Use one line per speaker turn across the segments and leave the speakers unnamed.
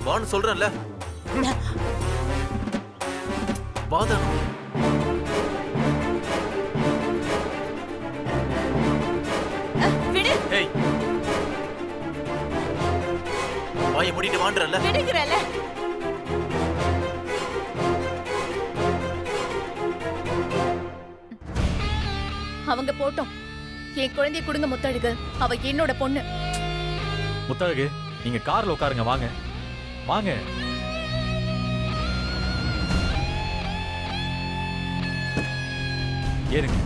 வான்னு சொல்றேன்ல. வாதானு.
விடு.
ஏய், வாயை மூடிட்டு வான்றல.
விடுங்கறல. அவங்க போட்டோம். என் குழந்தைய கொடுங்க முத்தழகு. அவ என்னோட பொண்ணு.
முத்தழகு, நீங்க கார்ல உட்காருங்க. வாங்க வாங்க. ஏறுங்க.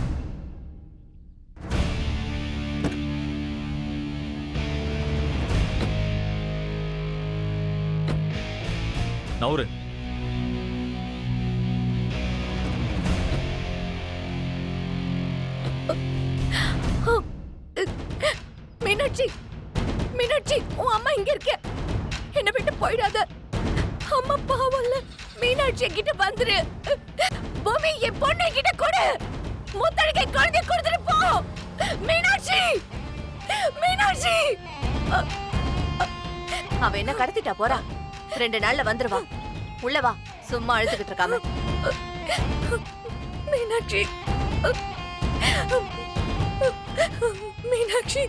நவுரு.
மீனாட்சி, மீனாட்சி, உன் அம்மா இங்க இருக்க. என்ன விட்டு போயிடாத. அம்மா பாவம்ல. மீனாட்சி கிட்ட வந்துரு. பூமி, என் பொண்ணு கிட்ட கொடு. முத்தழகை குழந்தை கொடுத்துட்டு போ. மீனாட்சி, மீனாட்சி. அவ என்ன கடத்திட்டா போறா. 2 நாள்ல வந்துருவா. உள்ள வா. சும்மா அழுதுகிட்டு இருக்காம. மீனாட்சி, மீனாட்சி.